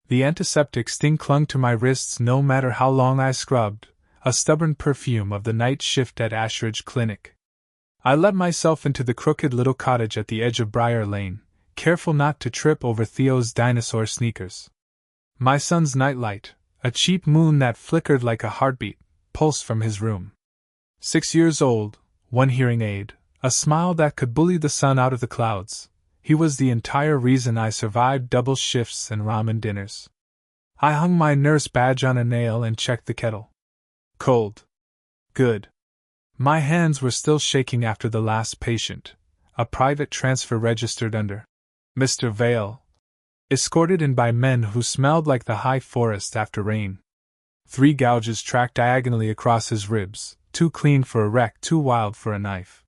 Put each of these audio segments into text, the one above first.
The antiseptic sting clung to my wrists no matter how long I scrubbed, a stubborn perfume of the night shift at Ashridge Clinic. I let myself into the crooked little cottage at the edge of Briar Lane, careful not to trip over Theo's dinosaur sneakers. My son's nightlight, a cheap moon that flickered like a heartbeat, pulsed from his room. 6 years old, one hearing aid, a smile that could bully the sun out of the clouds. He was the entire reason I survived double shifts and ramen dinners. I hung my nurse badge on a nail and checked the kettle. Cold. Good. My hands were still shaking after the last patient, a private transfer registered under Mr. Vale, escorted in by men who smelled like the high forest after rain. 3 gouges tracked diagonally across his ribs, too clean for a wreck, too wild for a knife.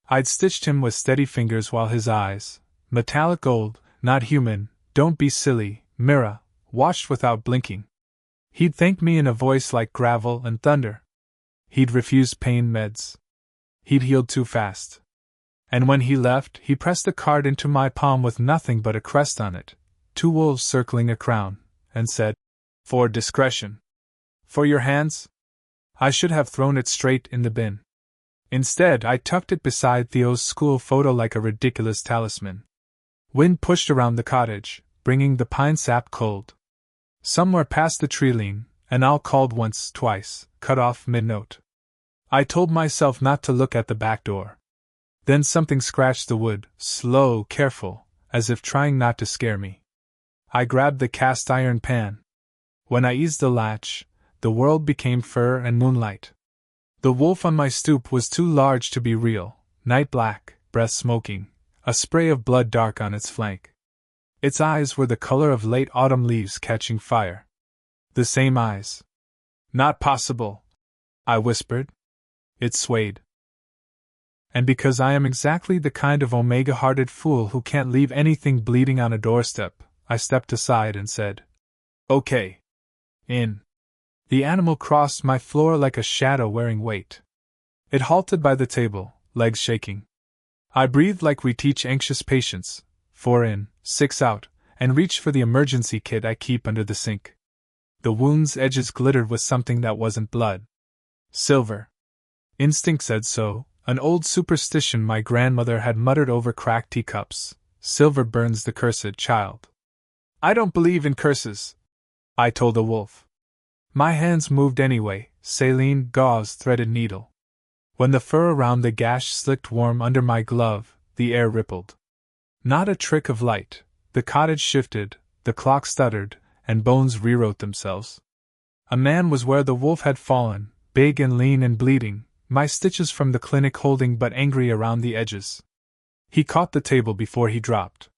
I'd stitched him with steady fingers while his eyes, metallic gold, not human, don't be silly, Mira, watched without blinking. He'd thank me in a voice like gravel and thunder. He'd refused pain meds. He'd healed too fast. And when he left, he pressed the card into my palm with nothing but a crest on it, 2 wolves circling a crown, and said, "For discretion." For your hands? I should have thrown it straight in the bin. Instead, I tucked it beside Theo's school photo like a ridiculous talisman. Wind pushed around the cottage, bringing the pine sap cold. Somewhere past the treeline, an owl called once, twice, cut off mid-note. I told myself not to look at the back door. Then something scratched the wood, slow, careful, as if trying not to scare me. I grabbed the cast iron pan. When I eased the latch, the world became fur and moonlight. The wolf on my stoop was too large to be real, night black, breath smoking, a spray of blood dark on its flank. Its eyes were the color of late autumn leaves catching fire. The same eyes. Not possible, I whispered. It swayed. And because I am exactly the kind of omega-hearted fool who can't leave anything bleeding on a doorstep, I stepped aside and said, "Okay. In." The animal crossed my floor like a shadow wearing weight. It halted by the table, legs shaking. I breathed like we teach anxious patients, 4 in, 6 out, and reached for the emergency kit I keep under the sink. The wound's edges glittered with something that wasn't blood. Silver. Instinct said so, an old superstition my grandmother had muttered over cracked teacups. Silver burns the cursed child. I don't believe in curses, I told the wolf. My hands moved anyway, saline, gauze, threaded needle. When the fur around the gash slicked warm under my glove, the air rippled. Not a trick of light. The cottage shifted, the clock stuttered, and bones rewrote themselves. A man was where the wolf had fallen, big and lean and bleeding, my stitches from the clinic holding but angry around the edges. He caught the table before he dropped.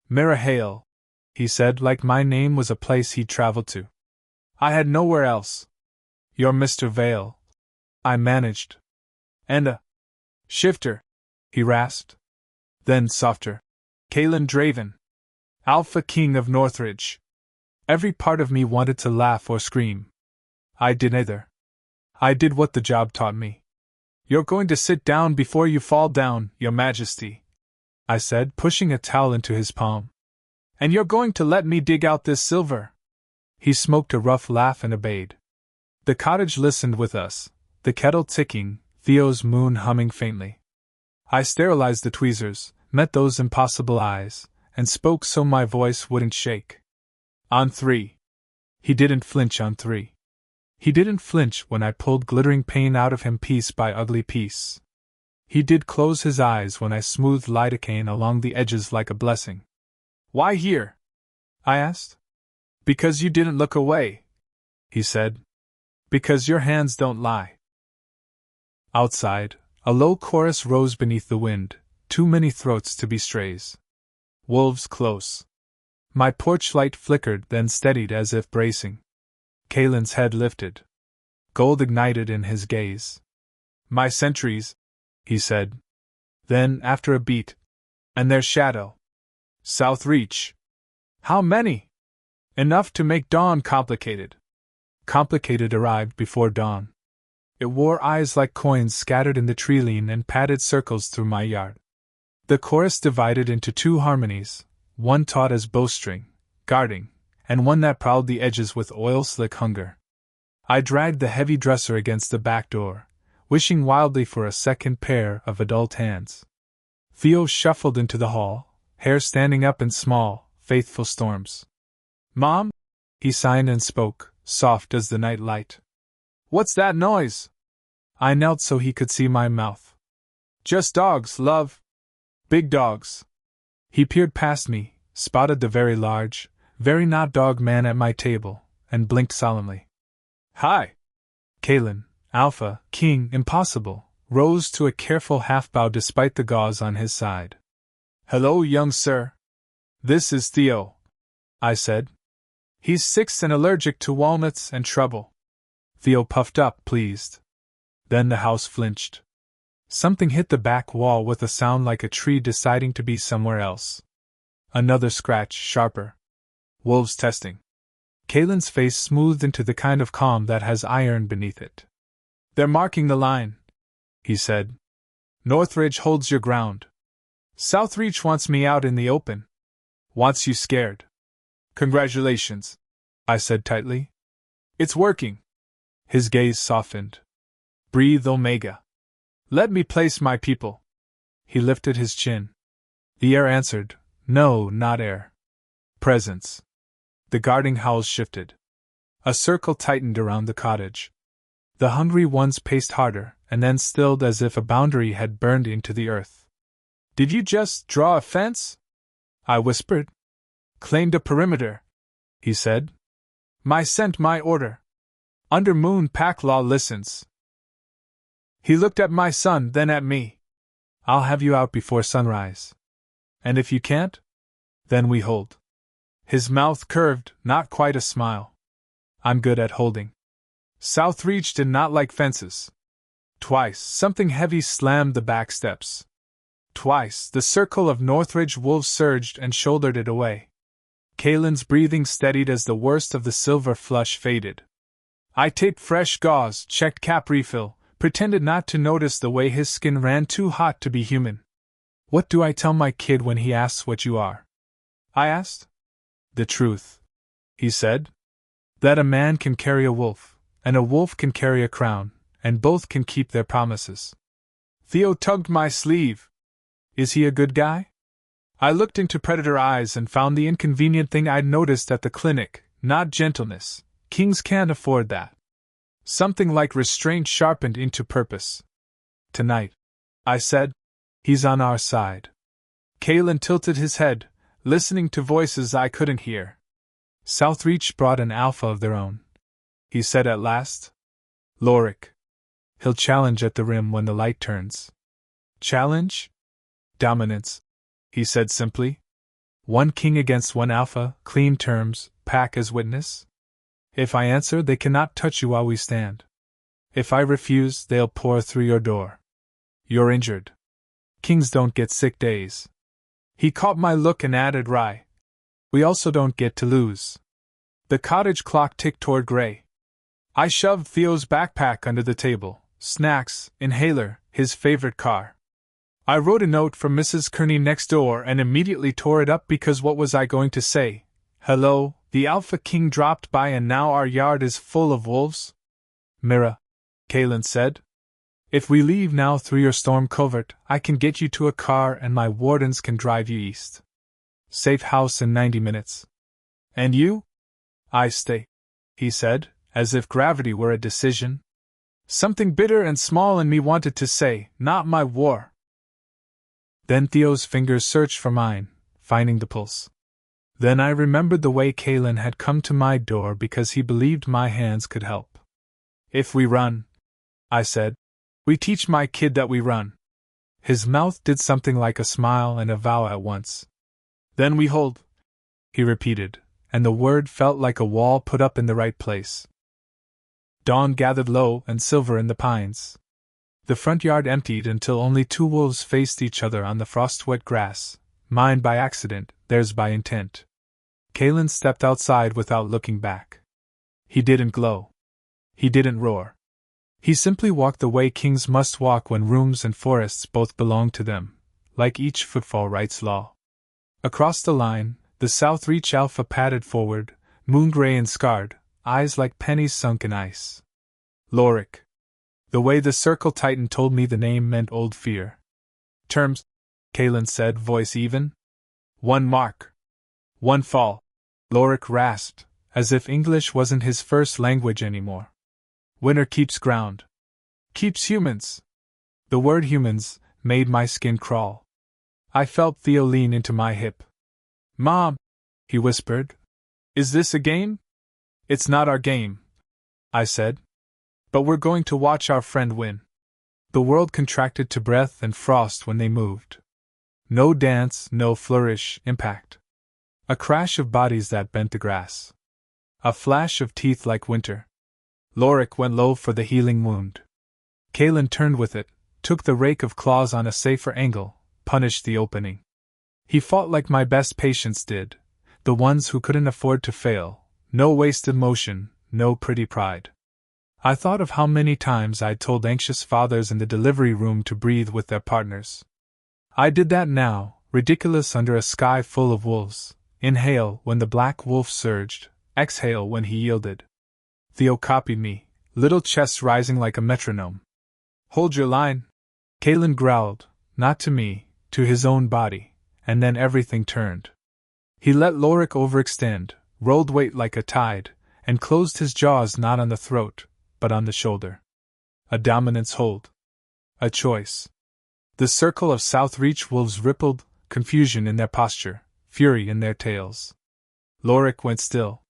"Mira Hale," he said, like my name was a place he'd traveled to. I had nowhere else. "You're Mr. Vale," I managed. "And a shifter," he rasped. Then softer. "Kalen Draven. Alpha King of Northridge." Every part of me wanted to laugh or scream. I did neither. I did what the job taught me. "You're going to sit down before you fall down, Your Majesty," I said, pushing a towel into his palm. "And you're going to let me dig out this silver." He smoked a rough laugh and obeyed. The cottage listened with us, the kettle ticking, Theo's moon humming faintly. I sterilized the tweezers, met those impossible eyes, and spoke so my voice wouldn't shake. "On 3. He didn't flinch on 3. He didn't flinch when I pulled glittering pain out of him piece by ugly piece. He did close his eyes when I smoothed lidocaine along the edges like a blessing. "Why here?" I asked. "Because you didn't look away," he said. "Because your hands don't lie." Outside, a low chorus rose beneath the wind, too many throats to be strays. Wolves close. My porch light flickered, then steadied as if bracing. Kalen's head lifted. Gold ignited in his gaze. "My sentries," he said. Then, after a beat, "And their shadow. South Reach." "How many?" "Enough to make dawn complicated." Complicated arrived before dawn. It wore eyes like coins scattered in the treeline and padded circles through my yard. The chorus divided into 2 harmonies, one taut as bowstring, guarding, and one that prowled the edges with oil-slick hunger. I dragged the heavy dresser against the back door, wishing wildly for a second pair of adult hands. Theo shuffled into the hall, hair standing up in small, faithful storms. "Mom?" he signed and spoke, soft as the night light. "What's that noise?" I knelt so he could see my mouth. "Just dogs, love. Big dogs." He peered past me, spotted the very large, very not dog man at my table, and blinked solemnly. "Hi!" Kalen, Alpha, King, Impossible, rose to a careful half-bow despite the gauze on his side. "Hello, young sir. This is Theo," I said. "He's 6 and allergic to walnuts and trouble." Theo puffed up, pleased. Then the house flinched. Something hit the back wall with a sound like a tree deciding to be somewhere else. Another scratch, sharper. Wolves testing. Kalen's face smoothed into the kind of calm that has iron beneath it. "They're marking the line," he said. "Northridge holds your ground. Southreach wants me out in the open. Wants you scared." "Congratulations," I said tightly. "It's working." His gaze softened. "Breathe, Omega. Let me place my people." He lifted his chin. The air answered, no, not air. Presence. The guarding howls shifted. A circle tightened around the cottage. The hungry ones paced harder, and then stilled as if a boundary had burned into the earth. "Did you just draw a fence?" I whispered. "Claimed a perimeter," he said. "My scent, my order. Under moon pack law listens." He looked at my son, then at me. "I'll have you out before sunrise. And if you can't? Then we hold." His mouth curved, not quite a smile. "I'm good at holding." Southreach did not like fences. Twice, something heavy slammed the back steps. Twice, the circle of Northridge wolves surged and shouldered it away. Kalen's breathing steadied as the worst of the silver flush faded. I taped fresh gauze, checked cap refill, pretended not to notice the way his skin ran too hot to be human. "What do I tell my kid when he asks what you are?" I asked. "The truth," he said. "That a man can carry a wolf, and a wolf can carry a crown, and both can keep their promises." Theo tugged my sleeve. "Is he a good guy?" I looked into predator eyes and found the inconvenient thing I'd noticed at the clinic, not gentleness. Kings can't afford that. Something like restraint sharpened into purpose. "Tonight," I said, "he's on our side." Kalen tilted his head, listening to voices I couldn't hear. "Southreach brought an alpha of their own," he said at last. "Lorik. He'll challenge at the rim when the light turns." "Challenge?" "Dominance," he said simply. "One king against one alpha, clean terms, pack as witness. If I answer, they cannot touch you while we stand. If I refuse, they'll pour through your door. You're injured. Kings don't get sick days." He caught my look and added wry. "We also don't get to lose." The cottage clock ticked toward gray. I shoved Theo's backpack under the table, snacks, inhaler, his favorite car. I wrote a note from Mrs. Kearney next door and immediately tore it up because what was I going to say? "Hello, the Alpha King dropped by and now our yard is full of wolves?" "Mira," Kalen said. "If we leave now through your storm covert, I can get you to a car and my wardens can drive you east. Safe house in 90 minutes. And you?" "I stay," he said, as if gravity were a decision. Something bitter and small in me wanted to say, "Not my war." Then Theo's fingers searched for mine, finding the pulse. Then I remembered the way Kalen had come to my door because he believed my hands could help. "If we run," I said, "we teach my kid that we run." His mouth did something like a smile and a vow at once. "Then we hold," he repeated, and the word felt like a wall put up in the right place. Dawn gathered low and silver in the pines. The front yard emptied until only 2 wolves faced each other on the frost-wet grass, mine by accident, theirs by intent. Kalen stepped outside without looking back. He didn't glow. He didn't roar. He simply walked the way kings must walk when rooms and forests both belong to them, like each footfall writes law. Across the line, the Southreach Alpha padded forward, moon-gray and scarred, eyes like pennies sunk in ice. Lorik. The way the circle tightened told me the name meant old fear. Terms, Kalen said, voice even. 1 mark. 1 fall. Lorik rasped, as if English wasn't his first language anymore. Winter keeps ground. Keeps humans. The word humans made my skin crawl. I felt Theo lean into my hip. Mom, he whispered. Is this a game? It's not our game, I said. But we're going to watch our friend win. The world contracted to breath and frost when they moved. No dance, no flourish, impact. A crash of bodies that bent the grass. A flash of teeth like winter. Lorik went low for the healing wound. Kalen turned with it, took the rake of claws on a safer angle, punished the opening. He fought like my best patients did, the ones who couldn't afford to fail, no wasted motion, no pretty pride. I thought of how many times I'd told anxious fathers in the delivery room to breathe with their partners. I did that now, ridiculous under a sky full of wolves. Inhale when the black wolf surged, exhale when he yielded. Theo copied me, little chest rising like a metronome. Hold your line, Kalen growled, not to me, to his own body, and then everything turned. He let Lorik overextend, rolled weight like a tide, and closed his jaws not on the throat, but on the shoulder. A dominance hold. A choice. The circle of Southreach wolves rippled, confusion in their posture, fury in their tails. Lorik went still.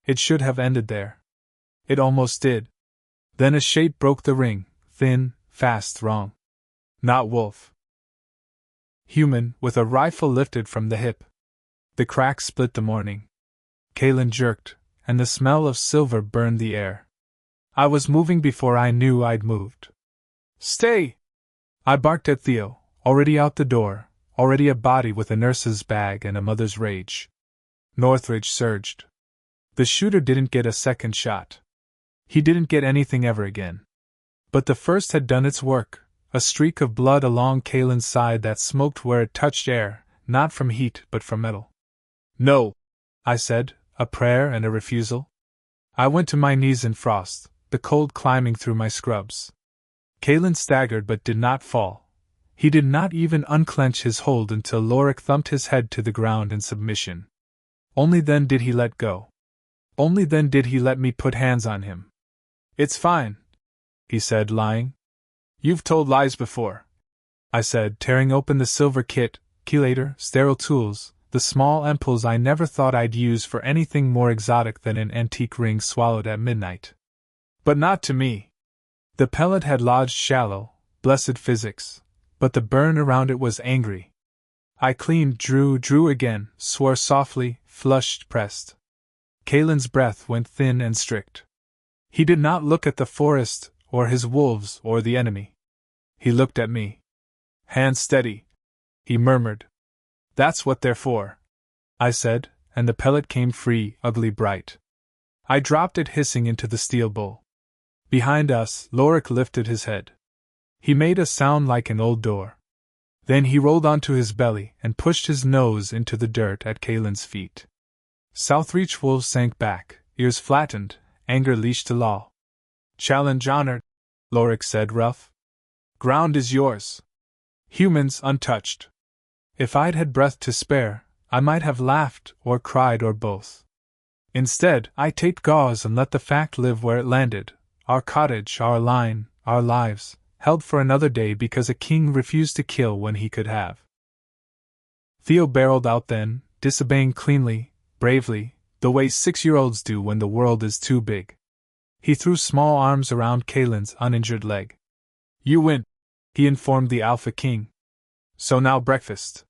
It should have ended there. It almost did. Then a shape broke the ring, thin, fast, wrong. Not wolf. Human, with a rifle lifted from the hip. The crack split the morning. Kalen jerked, and the smell of silver burned the air. I was moving before I knew I'd moved. Stay! I barked at Theo, already out the door, already a body with a nurse's bag and a mother's rage. Northridge surged. The shooter didn't get a second shot. He didn't get anything ever again. But the first had done its work, a streak of blood along Kalen's side that smoked where it touched air, not from heat but from metal. No, I said, a prayer and a refusal. I went to my knees in frost, the cold climbing through my scrubs. Kalen staggered but did not fall. He did not even unclench his hold until Lorik thumped his head to the ground in submission. Only then did he let go. Only then did he let me put hands on him. It's fine, he said, lying. You've told lies before, I said, tearing open the silver kit, chelator, sterile tools, the small ampoules I never thought I'd use for anything more exotic than an antique ring swallowed at midnight. But not to me. The pellet had lodged shallow, blessed physics, but the burn around it was angry. I cleaned, drew again, swore softly, flushed, pressed. Kalen's breath went thin and strict. He did not look at the forest, or his wolves, or the enemy. He looked at me. Hands steady, he murmured. That's what they're for, I said, and the pellet came free, ugly bright. I dropped it hissing into the steel bowl. Behind us, Lorik lifted his head. He made a sound like an old door. Then he rolled onto his belly and pushed his nose into the dirt at Kalen's feet. Southreach wolves sank back, ears flattened, anger leashed to law. Challenge honored, Lorik said, rough. Ground is yours. Humans untouched. If I'd had breath to spare, I might have laughed, or cried, or both. Instead, I taped gauze and let the fact live where it landed. Our cottage, our line, our lives, held for another day because a king refused to kill when he could have. Theo barreled out then, disobeying cleanly, bravely, the way 6-year-olds do when the world is too big. He threw small arms around Kalen's uninjured leg. You win, he informed the Alpha King. So now breakfast.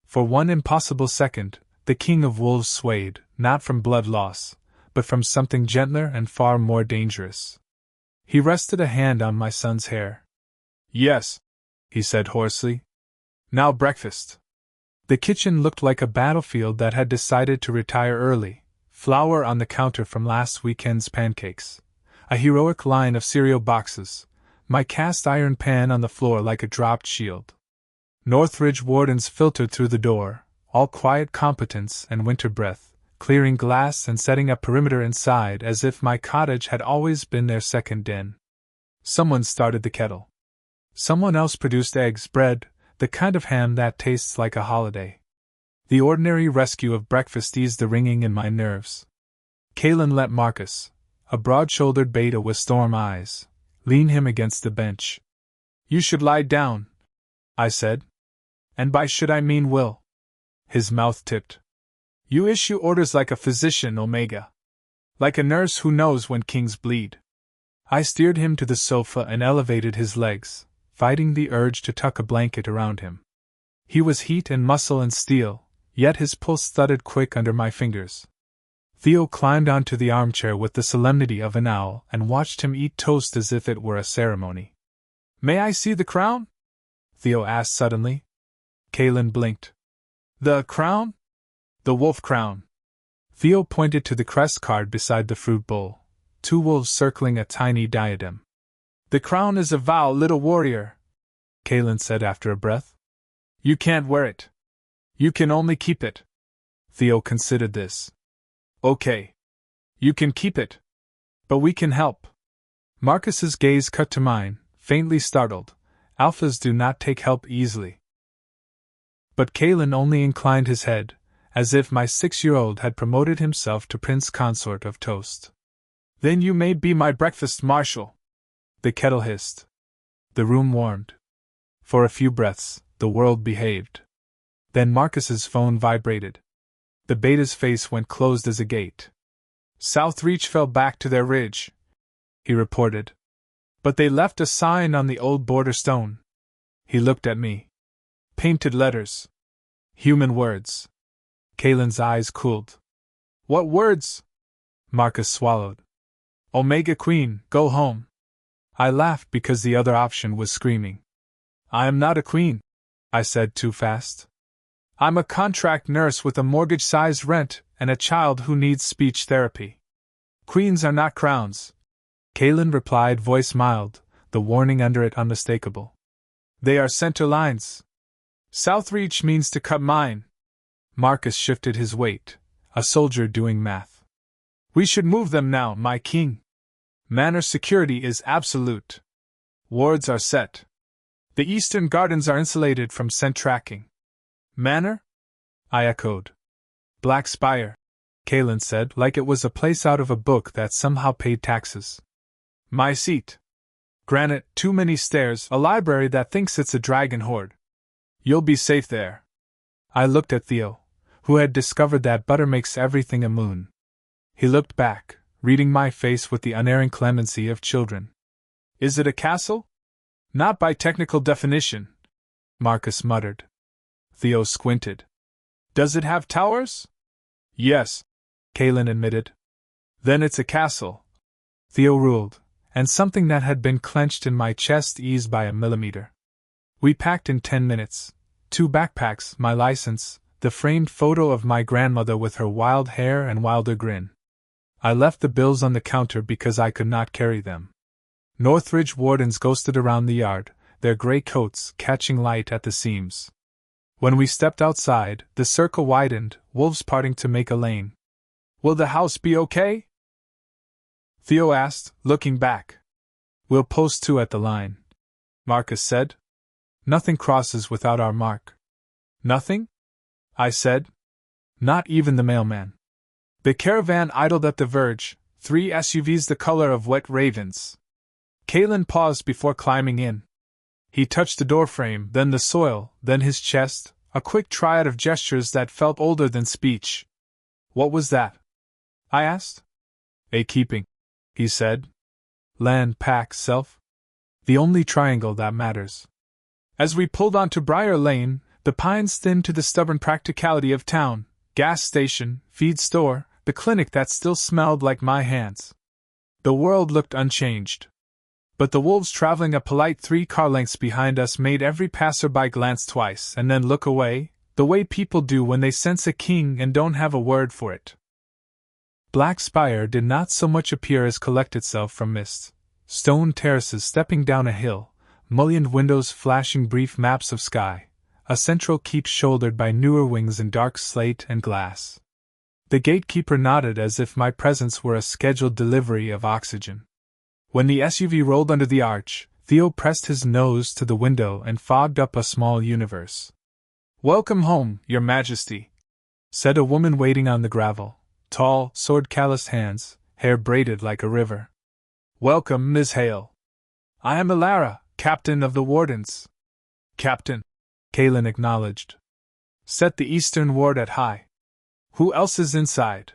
For one impossible second, the King of Wolves swayed, not from blood loss, but from something gentler and far more dangerous. He rested a hand on my son's hair. Yes, he said hoarsely. Now breakfast. The kitchen looked like a battlefield that had decided to retire early, flour on the counter from last weekend's pancakes, a heroic line of cereal boxes, my cast iron pan on the floor like a dropped shield. Northridge wardens filtered through the door, all quiet competence and winter breath, clearing glass and setting up perimeter inside as if my cottage had always been their second den. Someone started the kettle. Someone else produced eggs, bread, the kind of ham that tastes like a holiday. The ordinary rescue of breakfast eased the ringing in my nerves. Kalen let Marcus, a broad-shouldered beta with storm eyes, lean him against the bench. "You should lie down," I said. "And by should I mean will." His mouth tipped. "You issue orders like a physician, Omega. Like a nurse who knows when kings bleed." I steered him to the sofa and elevated his legs, fighting the urge to tuck a blanket around him. He was heat and muscle and steel, yet his pulse thudded quick under my fingers. Theo climbed onto the armchair with the solemnity of an owl and watched him eat toast as if it were a ceremony. "May I see the crown?" Theo asked suddenly. Kalen blinked. "The crown?" "The wolf crown." Theo pointed to the crest card beside the fruit bowl, 2 wolves circling a tiny diadem. "The crown is a vow, little warrior," Kalen said after a breath. "You can't wear it. You can only keep it." Theo considered this. "Okay. You can keep it. But we can help." Marcus's gaze cut to mine, faintly startled. Alphas do not take help easily. But Kalen only inclined his head, as if my 6-year-old had promoted himself to Prince Consort of Toast. "Then you may be my breakfast marshal," the kettle hissed. The room warmed. For a few breaths, the world behaved. Then Marcus's phone vibrated. The beta's face went closed as a gate. "Southreach fell back to their ridge," he reported. "But they left a sign on the old border stone." He looked at me. "Painted letters. Human words." Kalen's eyes cooled. "What words?" Marcus swallowed. "Omega Queen, go home." I laughed because the other option was screaming. "I am not a queen," I said too fast. "I'm a contract nurse with a mortgage-sized rent and a child who needs speech therapy." "Queens are not crowns," Kalen replied, voice mild, the warning under it unmistakable. "They are center lines. Southreach means to cut mine." Marcus shifted his weight, a soldier doing math. "We should move them now, my king. Manor security is absolute. Wards are set. The eastern gardens are insulated from scent tracking." "Manor?" I echoed. "Black Spire," Kalen said, like it was a place out of a book that somehow paid taxes. "My seat. Granite, too many stairs, a library that thinks it's a dragon horde. You'll be safe there." I looked at Theo, who had discovered that butter makes everything a moon. He looked back, reading my face with the unerring clemency of children. "Is it a castle?" "Not by technical definition," Marcus muttered. Theo squinted. "Does it have towers?" "Yes," Kalen admitted. "Then it's a castle," Theo ruled, and something that had been clenched in my chest eased by a millimeter. We packed in 10 minutes. 2 backpacks, my license, the framed photo of my grandmother with her wild hair and wilder grin. I left the bills on the counter because I could not carry them. Northridge wardens ghosted around the yard, their gray coats catching light at the seams. When we stepped outside, the circle widened, wolves parting to make a lane. "Will the house be okay?" Theo asked, looking back. "We'll post 2 at the line," Marcus said. "Nothing crosses without our mark." "Nothing?" I said. "Not even the mailman." The caravan idled at the verge, 3 SUVs the color of wet ravens. Kalen paused before climbing in. He touched the doorframe, then the soil, then his chest, a quick triad of gestures that felt older than speech. "What was that?" I asked. "A keeping," he said. "Land, pack, self. The only triangle that matters." As we pulled onto Briar Lane, the pines thinned to the stubborn practicality of town: gas station, feed store, the clinic that still smelled like my hands. The world looked unchanged. But the wolves traveling a polite 3 car lengths behind us made every passerby glance twice and then look away, the way people do when they sense a king and don't have a word for it. Black Spire did not so much appear as collect itself from mist. Stone terraces stepping down a hill, mullioned windows flashing brief maps of sky, a central keep shouldered by newer wings in dark slate and glass. The gatekeeper nodded as if my presence were a scheduled delivery of oxygen. When the SUV rolled under the arch, Theo pressed his nose to the window and fogged up a small universe. "Welcome home, Your Majesty," said a woman waiting on the gravel, tall, sword-calloused hands, hair braided like a river. "Welcome, Ms. Hale. I am Ilara, captain of the wardens." "Captain," Kalen acknowledged. "Set the eastern ward at high. Who else is inside?"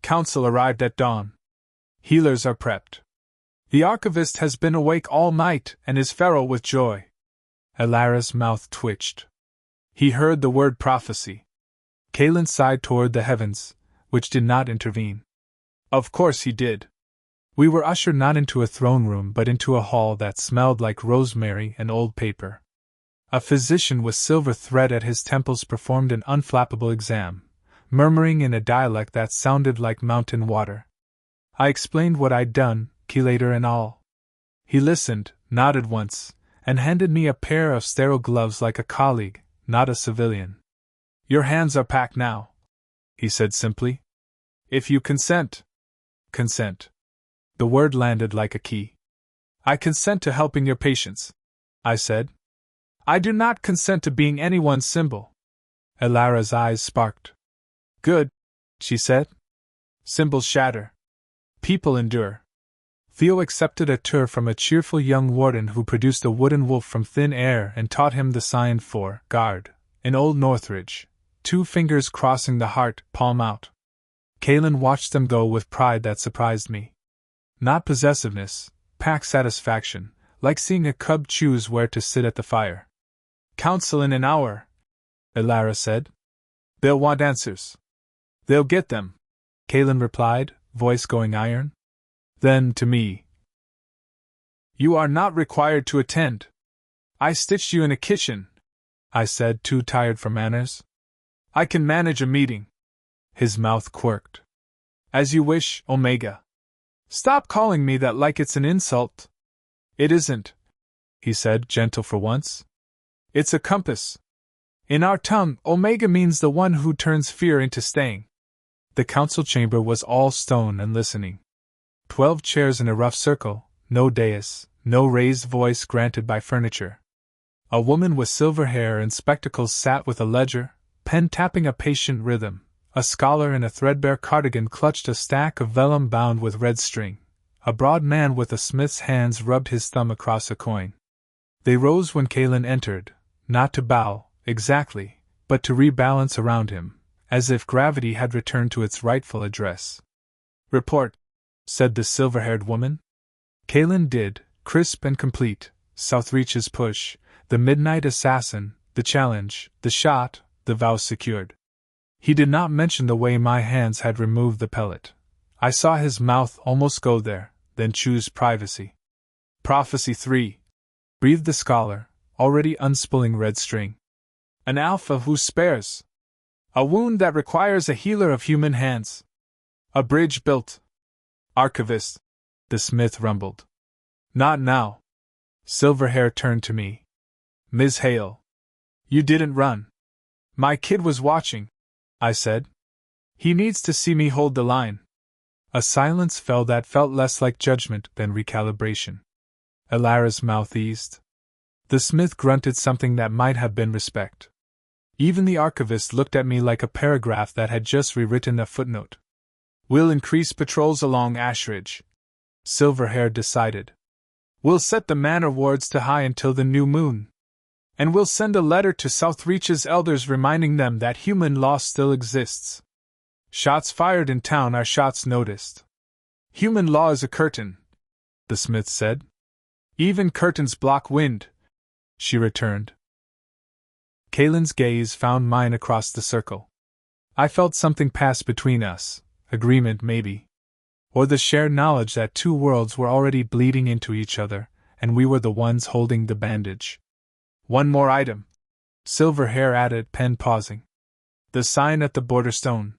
"Council arrived at dawn. Healers are prepped. The archivist has been awake all night and is feral with joy." Ilara's mouth twitched. He heard the word prophecy. Kalen sighed toward the heavens, which did not intervene. Of course he did. We were ushered not into a throne room but into a hall that smelled like rosemary and old paper. A physician with silver thread at his temples performed an unflappable exam, murmuring in a dialect that sounded like mountain water. I explained what I'd done, chelator and all. He listened, nodded once, and handed me a pair of sterile gloves like a colleague, not a civilian. "Your hands are packed now," he said simply. "If you consent." "Consent." The word landed like a key. "I consent to helping your patients," I said. "I do not consent to being anyone's symbol." Ilara's eyes sparked. "Good," she said. "Symbols shatter. People endure." Theo accepted a tour from a cheerful young warden who produced a wooden wolf from thin air and taught him the sign for guard, in Old Northridge, 2 fingers crossing the heart, palm out. Kalen watched them go with pride that surprised me. Not possessiveness, pack satisfaction, like seeing a cub choose where to sit at the fire. "Council in an hour," Ilara said. "They'll want answers." "They'll get them," Kalen replied, voice going iron. Then to me, "You are not required to attend. I stitched you in a kitchen," I said, too tired for manners. "I can manage a meeting." His mouth quirked. "As you wish, Omega." "Stop calling me that like it's an insult." "It isn't," he said, gentle for once. "It's a compass. In our tongue, Omega means the one who turns fear into staying." The council chamber was all stone and listening. 12 chairs in a rough circle, no dais, no raised voice granted by furniture. A woman with silver hair and spectacles sat with a ledger, pen tapping a patient rhythm. A scholar in a threadbare cardigan clutched a stack of vellum bound with red string. A broad man with a smith's hands rubbed his thumb across a coin. They rose when Kalen entered, not to bow, exactly, but to rebalance around him, as if gravity had returned to its rightful address. "Report," said the silver-haired woman. Kalen did, crisp and complete: Southreach's push, the midnight assassin, the challenge, the shot, the vow secured. He did not mention the way my hands had removed the pellet. I saw his mouth almost go there, then choose privacy. "Prophecy 3, breathed the scholar, already unspooling red string. "An alpha who spares. A wound that requires a healer of human hands. A bridge built. Archivist," the smith rumbled. "Not now." Silverhair turned to me. "Ms. Hale. You didn't run." "My kid was watching," I said. "He needs to see me hold the line." A silence fell that felt less like judgment than recalibration. Ilara's mouth eased. The smith grunted something that might have been respect. Even the archivist looked at me like a paragraph that had just rewritten a footnote. "We'll increase patrols along Ashridge," Silverhair decided. "We'll set the manor wards to high until the new moon. And we'll send a letter to Southreach's elders reminding them that human law still exists. Shots fired in town are shots noticed. Human law is a curtain," the smith said. "Even curtains block wind," she returned. Kalen's gaze found mine across the circle. I felt something pass between us, agreement maybe. Or the shared knowledge that 2 worlds were already bleeding into each other, and we were the ones holding the bandage. "One more item," Silverhair added, pen pausing. "The sign at the border stone.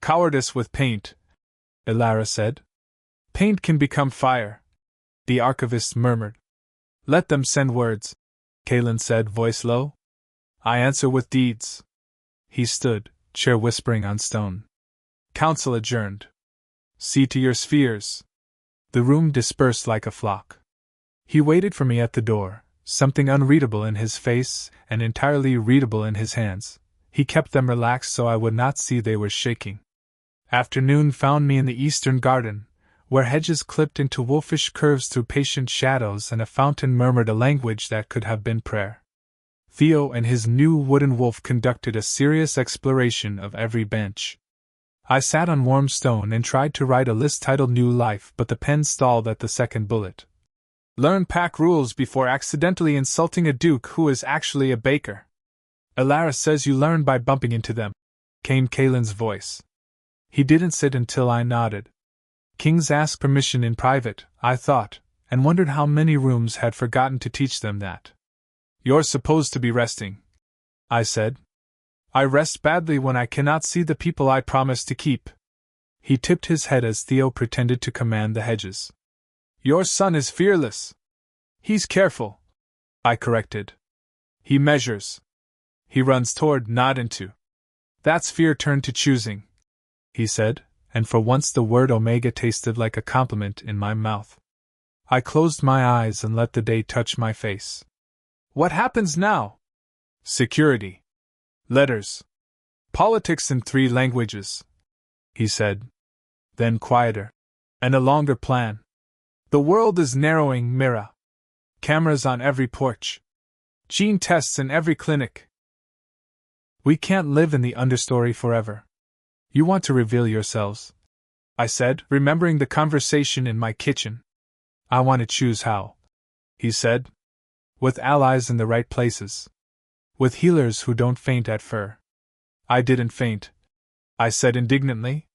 Cowardice with paint," Ilara said. "Paint can become fire," the archivist murmured. "Let them send words," Kalen said, voice low. "I answer with deeds." He stood, chair whispering on stone. Council adjourned. See to your spheres. The room dispersed like a flock. He waited for me at the door, something unreadable in his face and entirely readable in his hands. He kept them relaxed so I would not see they were shaking. Afternoon found me in the eastern garden, where hedges clipped into wolfish curves through patient shadows and a fountain murmured a language that could have been prayer. Theo and his new wooden wolf conducted a serious exploration of every bench. I sat on warm stone and tried to write a list titled New Life, but the pen stalled at the second bullet. Learn pack rules before accidentally insulting a duke who is actually a baker. Alara says you learn by bumping into them, came Kalen's voice. He didn't sit until I nodded. Kings ask permission in private, I thought, and wondered how many rooms had forgotten to teach them that. You're supposed to be resting, I said. I rest badly when I cannot see the people I promised to keep. He tipped his head as Theo pretended to command the hedges. Your son is fearless. He's careful, I corrected. He measures. He runs toward, not into. That's fear turned to choosing, he said, and for once the word omega tasted like a compliment in my mouth. I closed my eyes and let the day touch my face. What happens now? Security. Letters. Politics in 3 languages, he said. Then quieter. And a longer plan. The world is narrowing, Mira. Cameras on every porch. Gene tests in every clinic. We can't live in the understory forever. You want to reveal yourselves, I said, remembering the conversation in my kitchen. I want to choose how, he said. With allies in the right places. With healers who don't faint at fur. I didn't faint, I said indignantly.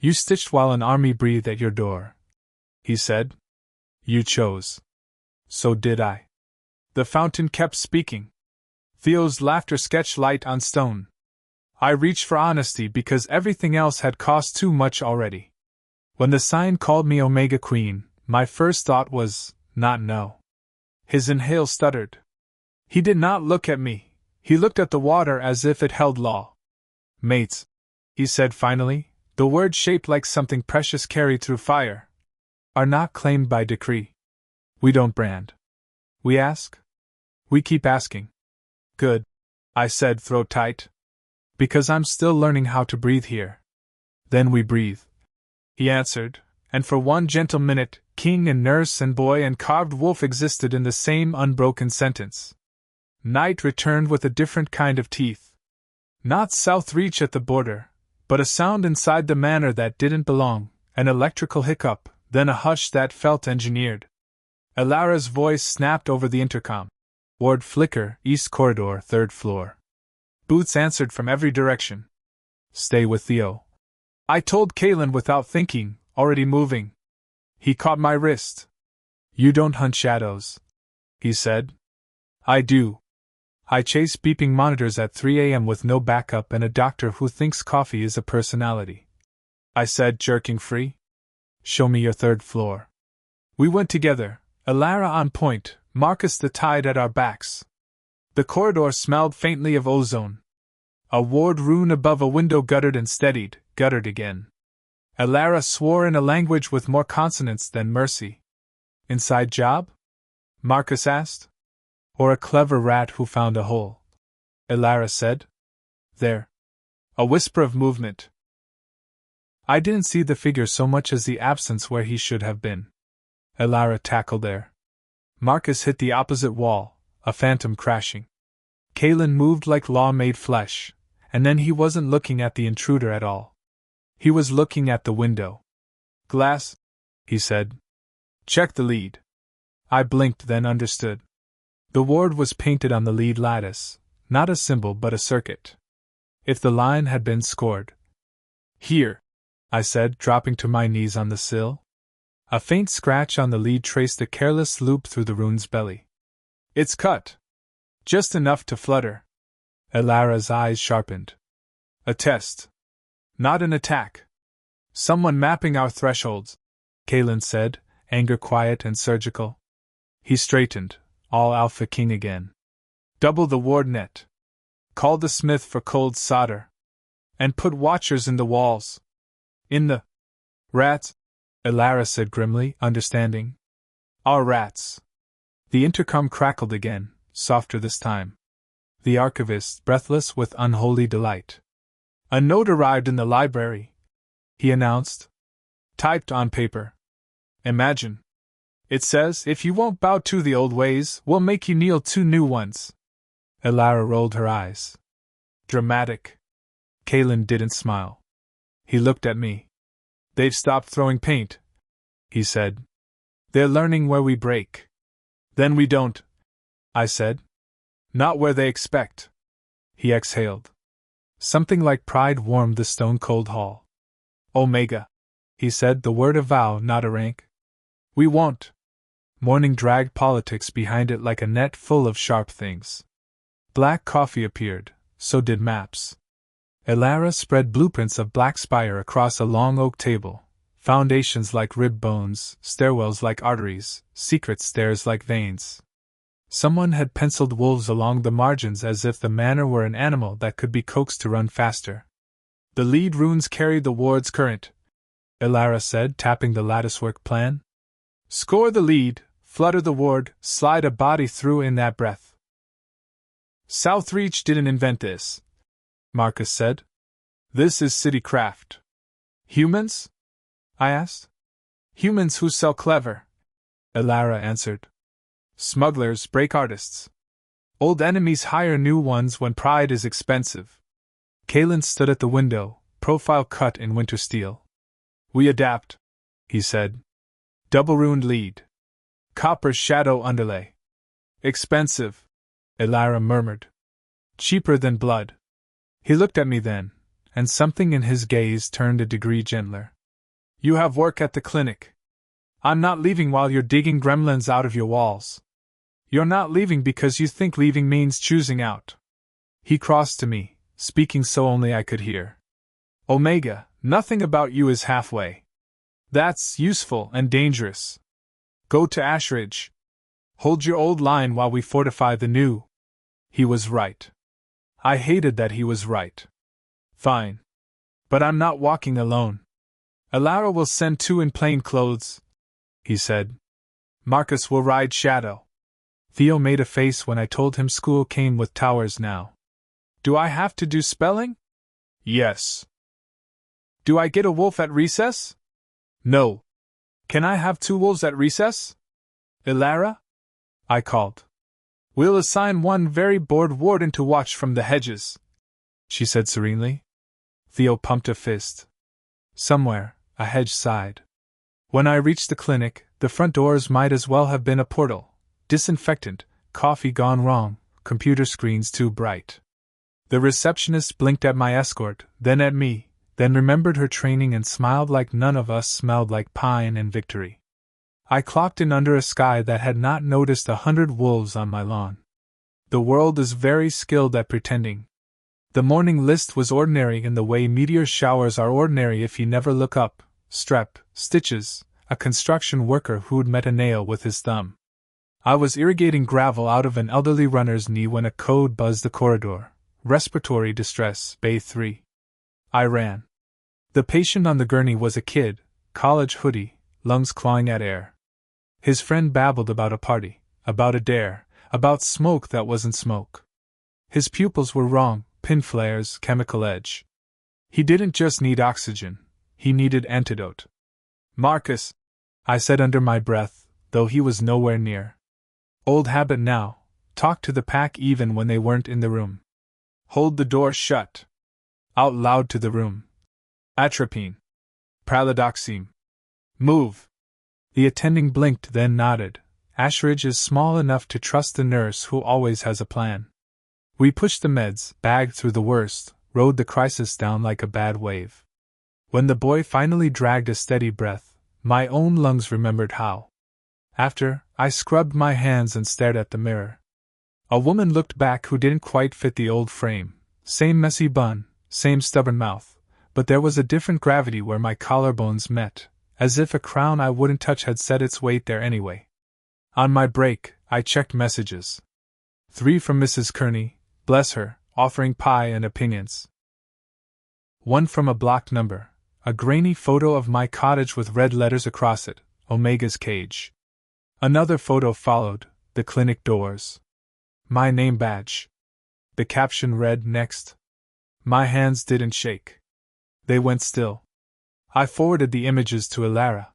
You stitched while an army breathed at your door, he said. You chose. So did I. The fountain kept speaking. Theo's laughter sketched light on stone. I reached for honesty because everything else had cost too much already. When the sign called me Omega Queen, my first thought was, not no. His inhale stuttered. He did not look at me, he looked at the water as if it held law. Mates, he said finally, the word shaped like something precious carried through fire, are not claimed by decree. We don't brand. We ask? We keep asking. Good, I said, throat tight. Because I'm still learning how to breathe here. Then we breathe, he answered, and for one gentle minute, king and nurse and boy and carved wolf existed in the same unbroken sentence. Night returned with a different kind of teeth. Not South Reach at the border, but a sound inside the manor that didn't belong, an electrical hiccup, then a hush that felt engineered. Alara's voice snapped over the intercom. Ward flicker, East Corridor, 3rd floor. Boots answered from every direction. Stay with Theo. I told Kalen without thinking, already moving. He caught my wrist. You don't hunt shadows, he said. I do. I chase beeping monitors at 3 a.m. with no backup and a doctor who thinks coffee is a personality, I said, jerking free. Show me your 3rd floor. We went together, Alara on point, Marcus the tide at our backs. The corridor smelled faintly of ozone. A ward rune above a window guttered and steadied, guttered again. Alara swore in a language with more consonants than mercy. Inside job? Marcus asked. Or a clever rat who found a hole? Alara said. There. A whisper of movement. I didn't see the figure so much as the absence where he should have been. Alara tackled there. Marcus hit the opposite wall, a phantom crashing. Kalen moved like law-made flesh, and then he wasn't looking at the intruder at all. He was looking at the window. Glass, he said. Check the lead. I blinked, then understood. The ward was painted on the lead lattice, not a symbol but a circuit. If the line had been scored. Here, I said, dropping to my knees on the sill. A faint scratch on the lead traced a careless loop through the rune's belly. It's cut. Just enough to flutter. Alara's eyes sharpened. A test. Not an attack. Someone mapping our thresholds, Kalen said, anger quiet and surgical. He straightened, all Alpha King again. Double the ward net. Call the smith for cold solder. And put watchers in the walls. In the rats, Elara said grimly, understanding. Our rats. The intercom crackled again, softer this time. The archivist, breathless with unholy delight. A note arrived in the library, he announced. Typed on paper. Imagine. It says, if you won't bow to the old ways, we'll make you kneel to new ones. Elara rolled her eyes. Dramatic. Kalen didn't smile. He looked at me. They've stopped throwing paint, he said. They're learning where we break. Then we don't, I said. Not where they expect. He exhaled. Something like pride warmed the stone-cold hall. Omega, he said, the word a vow, not a rank. We won't. Morning dragged politics behind it like a net full of sharp things. Black coffee appeared, so did maps. Elara spread blueprints of Black Spire across a long oak table, foundations like rib bones, stairwells like arteries, secret stairs like veins. Someone had penciled wolves along the margins as if the manor were an animal that could be coaxed to run faster. The lead runes carry the ward's current, Elara said, tapping the latticework plan. Score the lead, flutter the ward, slide a body through in that breath. Southreach didn't invent this, Marcus said. This is city craft. Humans? I asked. Humans who sell clever, Elara answered. Smugglers break artists. Old enemies hire new ones when pride is expensive. Kalen stood at the window, profile cut in winter steel. We adapt, he said. Double-runed lead. Copper shadow underlay. Expensive, Elara murmured. Cheaper than blood. He looked at me then, and something in his gaze turned a degree gentler. You have work at the clinic. I'm not leaving while you're digging gremlins out of your walls. You're not leaving because you think leaving means choosing out. He crossed to me, speaking so only I could hear. Omega, nothing about you is halfway. That's useful and dangerous. Go to Ashridge. Hold your old line while we fortify the new. He was right. I hated that he was right. Fine. But I'm not walking alone. Elara will send 2 in plain clothes, he said. Marcus will ride Shadow. Theo made a face when I told him school came with towers now. Do I have to do spelling? Yes. Do I get a wolf at recess? No. Can I have 2 wolves at recess? Elara? I called. We'll assign one very bored warden to watch from the hedges, she said serenely. Theo pumped a fist. Somewhere, a hedge sighed. When I reached the clinic, the front doors might as well have been a portal. Disinfectant, coffee gone wrong, computer screens too bright. The receptionist blinked at my escort, then at me, then remembered her training and smiled like none of us smelled like pine and victory. I clocked in under a sky that had not noticed 100 wolves on my lawn. The world is very skilled at pretending. The morning list was ordinary in the way meteor showers are ordinary if you never look up. Strep, stitches, a construction worker who'd met a nail with his thumb. I was irrigating gravel out of an elderly runner's knee when a code buzzed the corridor. Respiratory distress, Bay 3. I ran. The patient on the gurney was a kid, college hoodie, lungs clawing at air. His friend babbled about a party, about a dare, about smoke that wasn't smoke. His pupils were wrong, pin flares, chemical edge. He didn't just need oxygen, he needed antidote. Marcus, I said under my breath, though he was nowhere near. Old habit now, talk to the pack even when they weren't in the room. Hold the door shut. Out loud to the room. Atropine. Pralidoxime. Move. The attending blinked, then nodded. Ashridge is small enough to trust the nurse who always has a plan. We pushed the meds, bagged through the worst, rode the crisis down like a bad wave. When the boy finally dragged a steady breath, my own lungs remembered how. After, I scrubbed my hands and stared at the mirror. A woman looked back who didn't quite fit the old frame. Same messy bun, same stubborn mouth, but there was a different gravity where my collarbones met, as if a crown I wouldn't touch had set its weight there anyway. On my break, I checked messages. 3 from Mrs. Kearney, bless her, offering pie and opinions. 1 from a blocked number, a grainy photo of my cottage with red letters across it, Omega's cage. Another photo followed, the clinic doors. My name badge. The caption read next. My hands didn't shake. They went still. I forwarded the images to Ilara.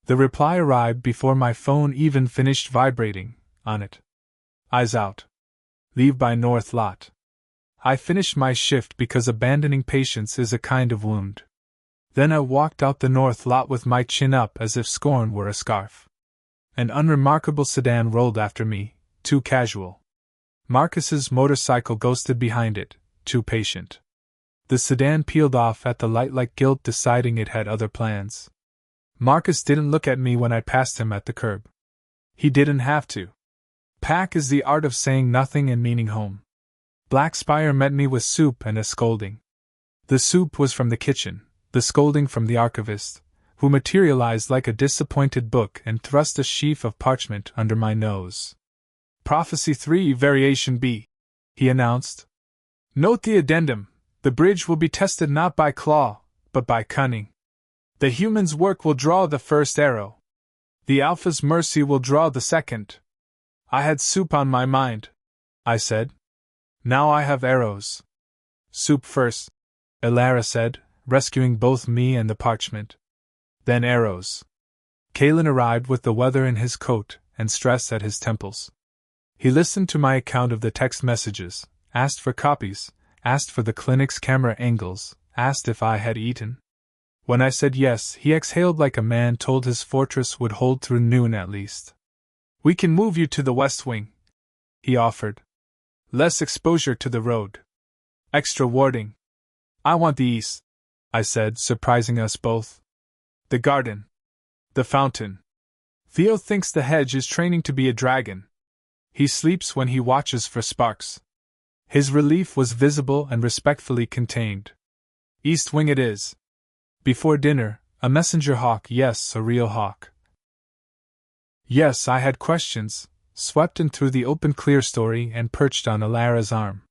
The reply arrived before my phone even finished vibrating. On it. Eyes out. Leave by north lot. I finished my shift because abandoning patients is a kind of wound. Then I walked out the north lot with my chin up as if scorn were a scarf. An unremarkable sedan rolled after me, too casual. Marcus's motorcycle ghosted behind it, too patient. The sedan peeled off at the light like guilt, deciding it had other plans. Marcus didn't look at me when I passed him at the curb. He didn't have to. Pack is the art of saying nothing and meaning home. Black Spire met me with soup and a scolding. The soup was from the kitchen, the scolding from the archivist, who materialized like a disappointed book and thrust a sheaf of parchment under my nose. Prophecy 3 Variation B, he announced. Note the addendum, the bridge will be tested not by claw, but by cunning. The human's work will draw the first arrow. The Alpha's mercy will draw the second. I had soup on my mind, I said. Now I have arrows. Soup first, Ilara said, rescuing both me and the parchment. Then arrows. Kalen arrived with the weather in his coat and stress at his temples. He listened to my account of the text messages, asked for copies, asked for the clinic's camera angles, asked if I had eaten. When I said yes, he exhaled like a man told his fortress would hold through noon at least. We can move you to the west wing, he offered. Less exposure to the road. Extra warding. I want the east, I said, surprising us both. The garden. The fountain. Theo thinks the hedge is training to be a dragon. He sleeps when he watches for sparks. His relief was visible and respectfully contained. East wing it is. Before dinner, a messenger hawk, yes, a real hawk. Yes, I had questions, swept in through the open clerestory and perched on Ilara's arm.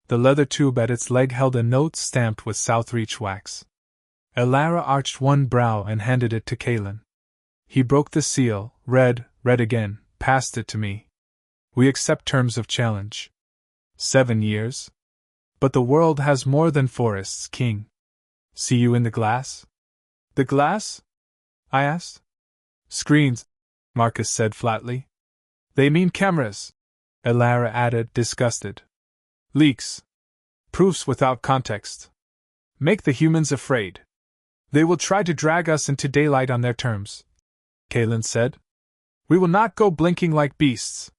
The leather tube at its leg held a note stamped with Southreach wax. Ilara arched one brow and handed it to Kalen. He broke the seal, read again, passed it to me. We accept terms of challenge. 7 years? But the world has more than forests, King. See you in the glass? The glass? I asked. Screens, Marcus said flatly. They mean cameras, Ilara added, disgusted. Leaks. Proofs without context. Make the humans afraid. They will try to drag us into daylight on their terms, Kalen said. We will not go blinking like beasts.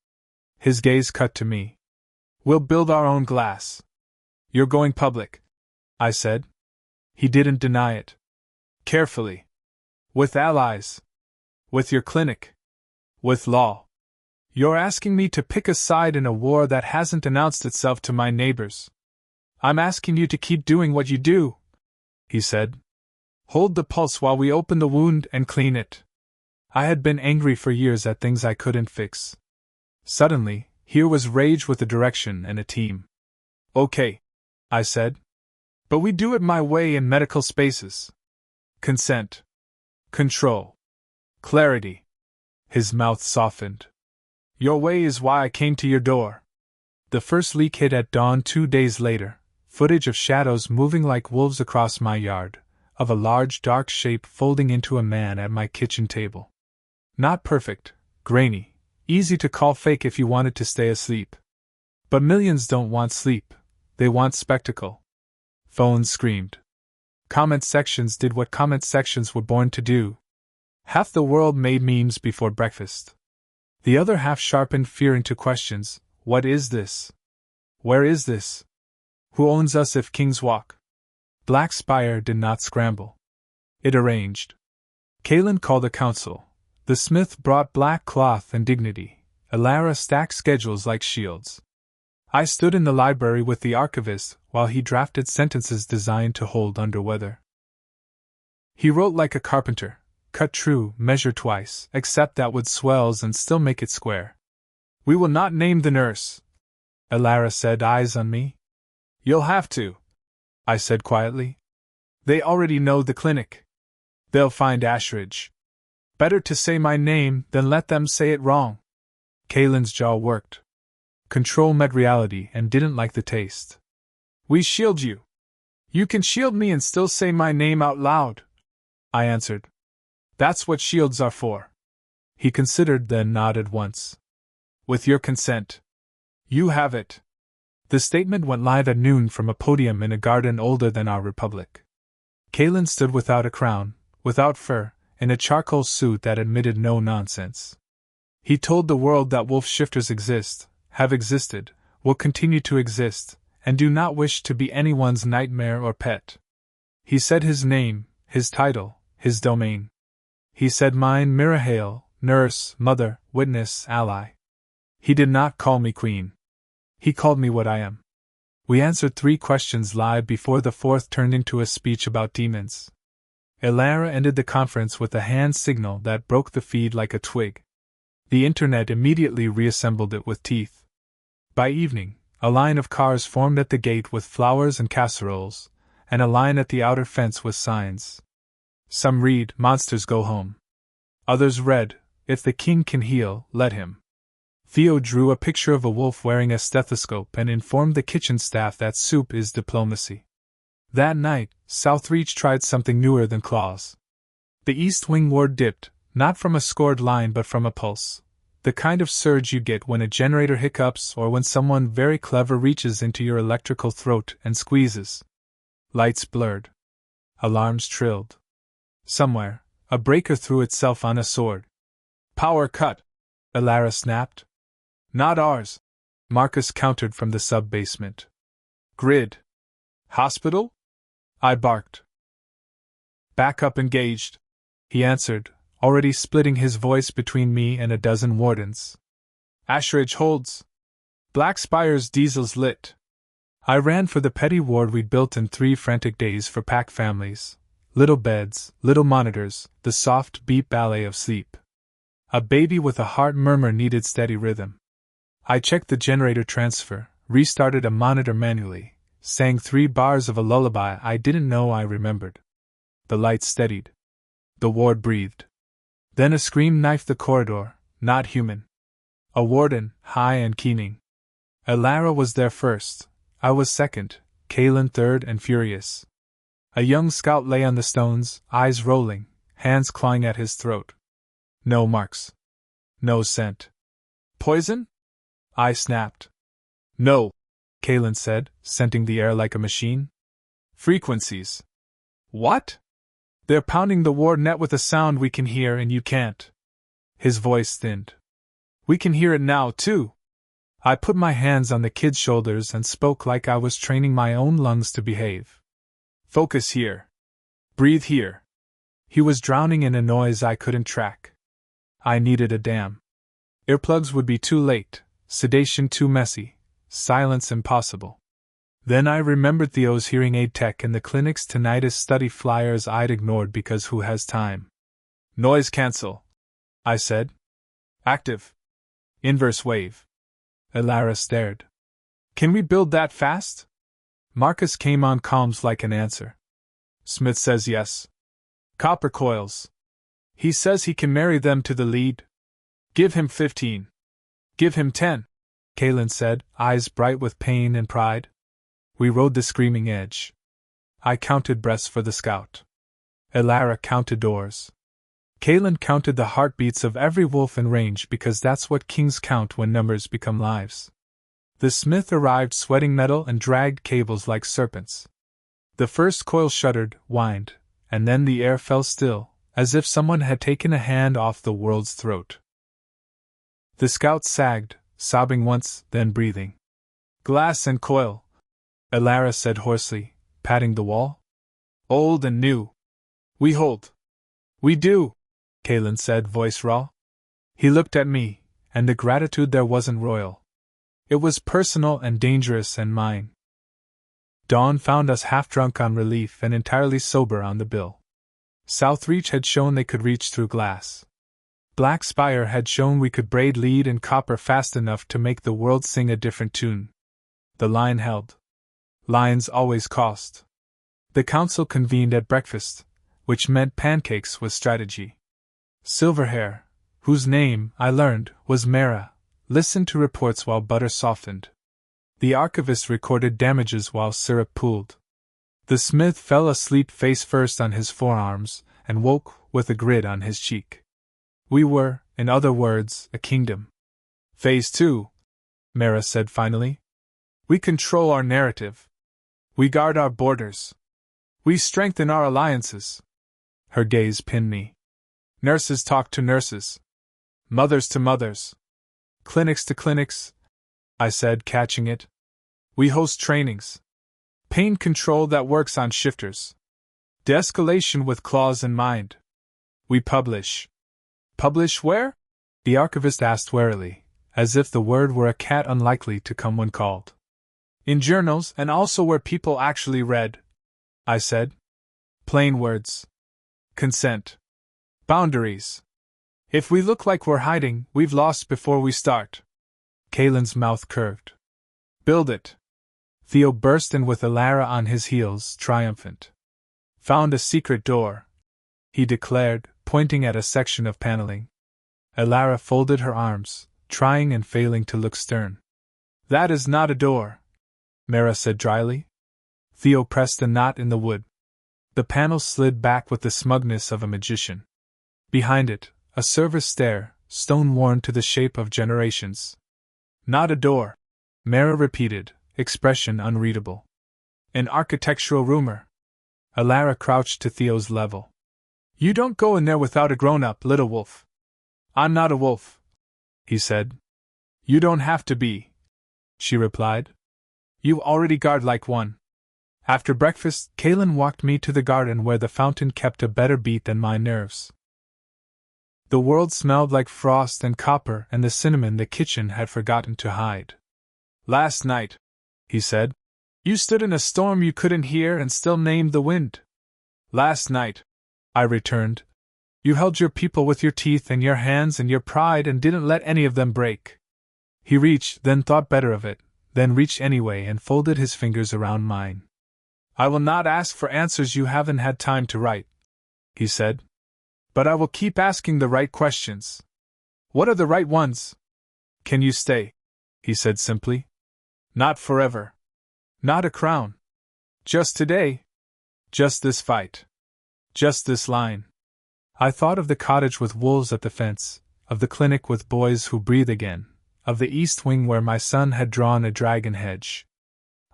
His gaze cut to me. We'll build our own glass. You're going public, I said. He didn't deny it. Carefully. With allies. With your clinic. With law. You're asking me to pick a side in a war that hasn't announced itself to my neighbors. I'm asking you to keep doing what you do, he said. Hold the pulse while we open the wound and clean it. I had been angry for years at things I couldn't fix. Suddenly, here was rage with a direction and a team. Okay, I said. But we do it my way in medical spaces. Consent. Control. Clarity. His mouth softened. Your way is why I came to your door. The first leak hit at dawn 2 days later, footage of shadows moving like wolves across my yard, of a large dark shape folding into a man at my kitchen table. Not perfect, grainy, easy to call fake if you wanted to stay asleep. But millions don't want sleep, they want spectacle. Phones screamed. Comment sections did what comment sections were born to do. Half the world made memes before breakfast. The other half sharpened fear into questions. What is this? Where is this? Who owns us if kings walk? Black Spire did not scramble. It arranged. Kalen called a council. The smith brought black cloth and dignity. Ilara stacked schedules like shields. I stood in the library with the archivist while he drafted sentences designed to hold under weather. He wrote like a carpenter, cut true, measure twice, except that would swells and still make it square. We will not name the nurse, Ilara said, eyes on me. You'll have to, I said quietly. They already know the clinic. They'll find Ashridge. Better to say my name than let them say it wrong. Kalen's jaw worked. Control met reality and didn't like the taste. We shield you. You can shield me and still say my name out loud, I answered. That's what shields are for. He considered, then nodded once. With your consent. You have it. The statement went live at noon from a podium in a garden older than our republic. Kalen stood without a crown, without fur, in a charcoal suit that admitted no nonsense. He told the world that wolf shifters exist, have existed, will continue to exist, and do not wish to be anyone's nightmare or pet. He said his name, his title, his domain. He said mine, Mira Hale, nurse, mother, witness, ally. He did not call me queen. He called me what I am. We answered 3 questions live before the 4th turned into a speech about demons. Elara ended the conference with a hand signal that broke the feed like a twig. The internet immediately reassembled it with teeth. By evening, a line of cars formed at the gate with flowers and casseroles, and a line at the outer fence with signs. Some read, "Monsters go home." Others read, "If the king can heal, let him." Theo drew a picture of a wolf wearing a stethoscope and informed the kitchen staff that soup is diplomacy. That night, Southreach tried something newer than claws. The East Wing ward dipped, not from a scored line but from a pulse. The kind of surge you get when a generator hiccups or when someone very clever reaches into your electrical throat and squeezes. Lights blurred. Alarms trilled. Somewhere, a breaker threw itself on a sword. "Power cut!" Elara snapped. "Not ours," Marcus countered from the sub-basement. "Grid. Hospital?" I barked. "Backup engaged," he answered, already splitting his voice between me and a dozen wardens. "Ashridge holds. Black Spire's diesel's lit." I ran for the petty ward we'd built in 3 frantic days for pack families. Little beds, little monitors, the soft beat ballet of sleep. A baby with a heart murmur needed steady rhythm. I checked the generator transfer, restarted a monitor manually, sang 3 bars of a lullaby I didn't know I remembered. The lights steadied. The ward breathed. Then a scream knifed the corridor, not human. A warden, high and keening. Elara was there first, I was second, Kalen third and furious. A young scout lay on the stones, eyes rolling, hands clawing at his throat. No marks. No scent. "Poison?" I snapped. "No," Kalen said, scenting the air like a machine. "Frequencies." "What?" "They're pounding the ward net with a sound we can hear and you can't." His voice thinned. "We can hear it now, too." I put my hands on the kid's shoulders and spoke like I was training my own lungs to behave. "Focus here. Breathe here." He was drowning in a noise I couldn't track. I needed a dam. Earplugs would be too late, sedation too messy, silence impossible. Then I remembered Theo's hearing aid tech and the clinic's tinnitus study flyers I'd ignored because who has time? "Noise cancel," I said. "Active. Inverse wave." Elara stared. "Can we build that fast?" Marcus came on comms like an answer. "Smith says yes. Copper coils. He says he can marry them to the lead. Give him 15. Give him 10, Kalen said, eyes bright with pain and pride. We rode the screaming edge. I counted breaths for the scout. Elara counted doors. Kalen counted the heartbeats of every wolf in range because that's what kings count when numbers become lives. The smith arrived sweating metal and dragged cables like serpents. The first coil shuddered, whined, and then the air fell still, as if someone had taken a hand off the world's throat. The scout sagged, sobbing once, then breathing. "Glass and coil," Elara said hoarsely, patting the wall. "Old and new. We hold." "We do," Kalen said, voice raw. He looked at me, and the gratitude there wasn't royal. It was personal and dangerous and mine. Dawn found us half-drunk on relief and entirely sober on the bill. Southreach had shown they could reach through glass. Black Spire had shown we could braid lead and copper fast enough to make the world sing a different tune. The line held. Lines always cost. The council convened at breakfast, which meant pancakes with strategy. Silverhair, whose name, I learned, was Mira, listened to reports while butter softened. The archivist recorded damages while syrup pooled. The smith fell asleep face first on his forearms and woke with a grid on his cheek. We were, in other words, a kingdom. Phase 2, Mira said finally. We control our narrative. We guard our borders. We strengthen our alliances. Her gaze pinned me. Nurses talk to nurses. Mothers to mothers. Clinics to clinics, I said, catching it. We host trainings. Pain control that works on shifters. De-escalation with claws in mind. We publish. Publish where? The archivist asked warily, as if the word were a cat unlikely to come when called. In journals, and also where people actually read, I said. Plain words. Consent. Boundaries. If we look like we're hiding, we've lost before we start. Kalen's mouth curved. Build it. Theo burst in with Alara on his heels, triumphant. Found a secret door, he declared, pointing at a section of paneling. Alara folded her arms, trying and failing to look stern. That is not a door, Mira said dryly. Theo pressed a knot in the wood. The panel slid back with the smugness of a magician. Behind it, a service stair, stone-worn to the shape of generations. Not a door, Mira repeated, expression unreadable. An architectural rumor. Alara crouched to Theo's level. You don't go in there without a grown-up, little wolf. I'm not a wolf, he said. You don't have to be, she replied. You already guard like one. After breakfast, Kalen walked me to the garden where the fountain kept a better beat than my nerves. The world smelled like frost and copper and the cinnamon the kitchen had forgotten to hide. Last night, he said, you stood in a storm you couldn't hear and still named the wind. Last night, I returned, you held your people with your teeth and your hands and your pride and didn't let any of them break. He reached, then thought better of it, then reached anyway and folded his fingers around mine. I will not ask for answers you haven't had time to write, he said. But I will keep asking the right questions. What are the right ones? Can you stay? He said simply. Not forever. Not a crown. Just today. Just this fight. Just this line. I thought of the cottage with wolves at the fence, of the clinic with boys who breathe again, of the east wing where my son had drawn a dragon hedge.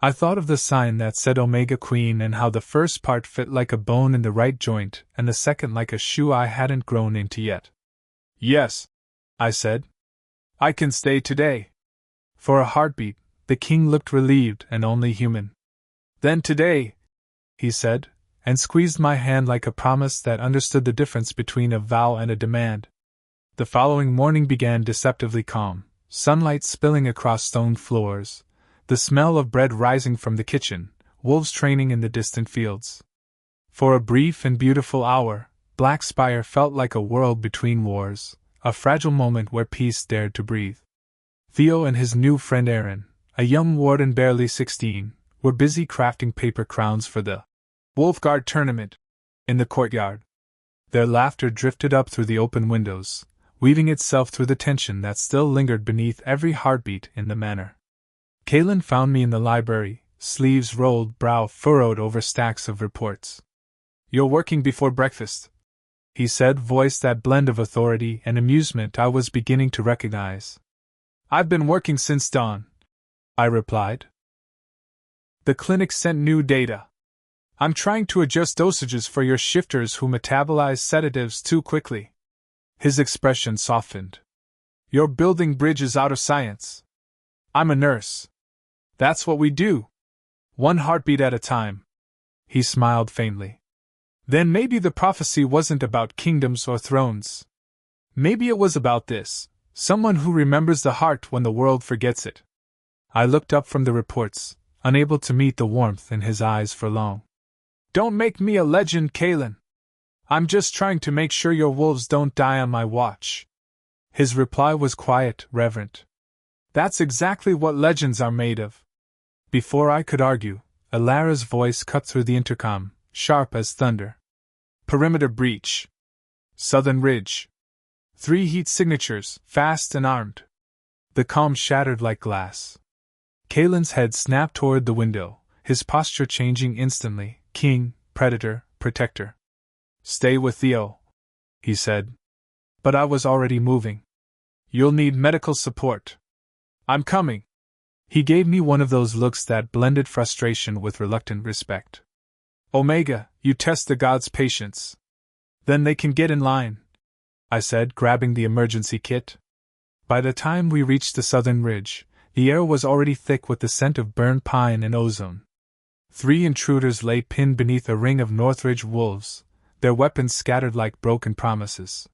I thought of the sign that said Omega Queen and how the first part fit like a bone in the right joint and the second like a shoe I hadn't grown into yet. Yes, I said. I can stay today. For a heartbeat, the king looked relieved and only human. Then today, he said, and squeezed my hand like a promise that understood the difference between a vow and a demand. The following morning began deceptively calm, sunlight spilling across stone floors, the smell of bread rising from the kitchen, wolves training in the distant fields. For a brief and beautiful hour, Black Spire felt like a world between wars, a fragile moment where peace dared to breathe. Theo and his new friend Aaron, a young warden barely 16, were busy crafting paper crowns for the Wolfguard tournament in the courtyard. Their laughter drifted up through the open windows, weaving itself through the tension that still lingered beneath every heartbeat in the manor. Kalen found me in the library, sleeves rolled, brow furrowed over stacks of reports. You're working before breakfast, he said, voice that blend of authority and amusement I was beginning to recognize. I've been working since dawn, I replied. The clinic sent new data. I'm trying to adjust dosages for your shifters who metabolize sedatives too quickly. His expression softened. You're building bridges out of science. I'm a nurse. That's what we do. One heartbeat at a time. He smiled faintly. Then maybe the prophecy wasn't about kingdoms or thrones. Maybe it was about this, someone who remembers the heart when the world forgets it. I looked up from the reports, unable to meet the warmth in his eyes for long. Don't make me a legend, Kalen. I'm just trying to make sure your wolves don't die on my watch. His reply was quiet, reverent. That's exactly what legends are made of. Before I could argue, Alara's voice cut through the intercom. sharp as thunder. Perimeter breach. Southern ridge. 3 heat signatures, fast and armed. The calm shattered like glass. Kalen's head snapped toward the window, his posture changing instantly. King, predator, protector. Stay with Theo, he said. But I was already moving. You'll need medical support. I'm coming. He gave me one of those looks that blended frustration with reluctant respect. Omega, you test the gods' patience. Then they can get in line, I said, grabbing the emergency kit. By the time we reached the southern ridge, the air was already thick with the scent of burned pine and ozone. 3 intruders lay pinned beneath a ring of Northridge wolves, their weapons scattered like broken promises.